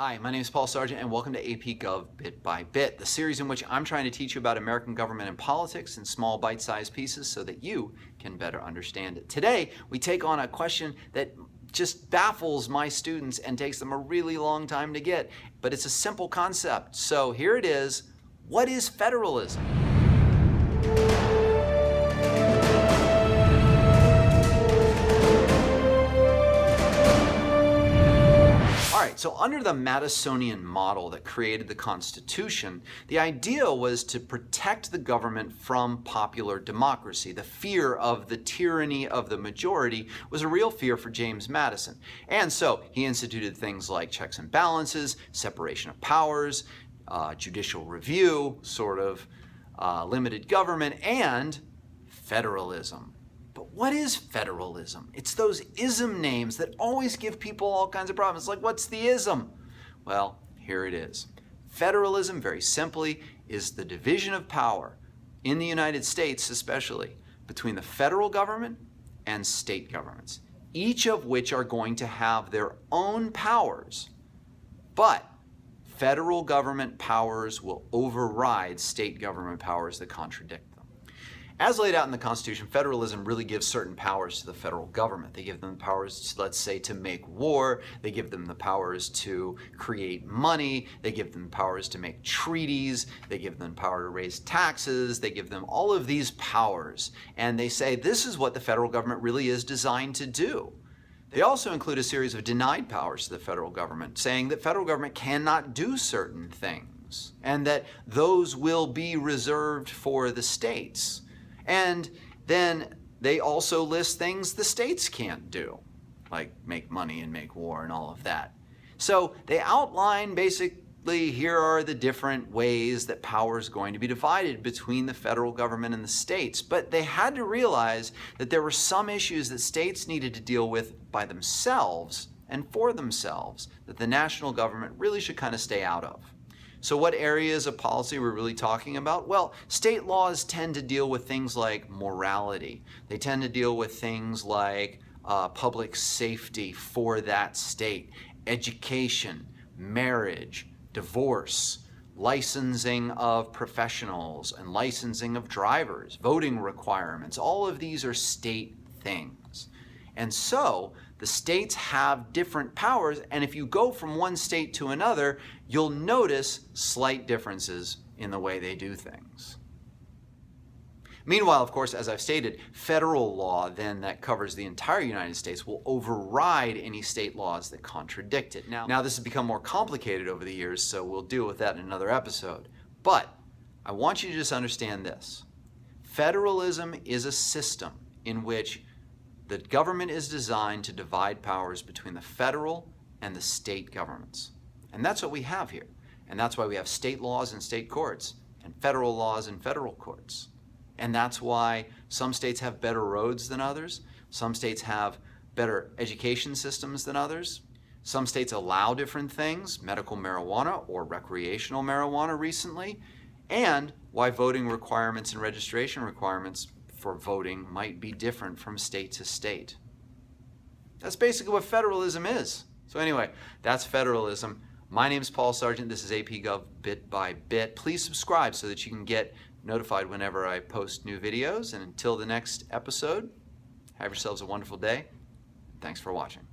Hi, my name is Paul Sargent and welcome to AP Gov Bit by Bit, the series in which I'm trying to teach you about American government and politics in small bite-sized pieces so that you can better understand it. Today, we take on a question that just baffles my students and takes them a really long time to get, but it's a simple concept. So here it is. What is federalism? So under the Madisonian model that created the Constitution, the idea was to protect the government from popular democracy. The fear of the tyranny of the majority was a real fear for James Madison. And so he instituted things like checks and balances, separation of powers, judicial review, sort of limited government, and federalism. But what is federalism? It's those ism names that always give people all kinds of problems. Like, what's the ism? Well, here it is. Federalism, very simply, is the division of power, in the United States especially, between the federal government and state governments, each of which are going to have their own powers, but federal government powers will override state government powers that contradict them. As laid out in the Constitution, federalism really gives certain powers to the federal government. They give them the powers, let's say, to make war. They give them the powers to create money. They give them powers to make treaties. They give them power to raise taxes. They give them all of these powers. And they say this is what the federal government really is designed to do. They also include a series of denied powers to the federal government, saying that federal government cannot do certain things and that those will be reserved for the states. And then they also list things the states can't do, like make money and make war and all of that. So they outline basically, here are the different ways that power is going to be divided between the federal government and the states. But they had to realize that there were some issues that states needed to deal with by themselves and for themselves that the national government really should kind of stay out of. So what areas of policy we're really talking about? Well, state laws tend to deal with things like morality. They tend to deal with things like public safety for that state, education, marriage, divorce, licensing of professionals and licensing of drivers, voting requirements. All of these are state things. And so the states have different powers, and if you go from one state to another, you'll notice slight differences in the way they do things. Meanwhile, of course, as I've stated, federal law then that covers the entire United States will override any state laws that contradict it. Now this has become more complicated over the years, so we'll deal with that in another episode. But I want you to just understand this. Federalism is a system in which the government is designed to divide powers between the federal and the state governments. And that's what we have here. And that's why we have state laws in state courts and federal laws in federal courts. And that's why some states have better roads than others. Some states have better education systems than others. Some states allow different things, medical marijuana or recreational marijuana recently, and why voting requirements and registration requirements for voting might be different from state to state. That's basically what federalism is. So anyway, that's federalism. My name is Paul Sargent. This is AP Gov Bit by Bit. Please subscribe so that you can get notified whenever I post new videos. And until the next episode, have yourselves a wonderful day. Thanks for watching.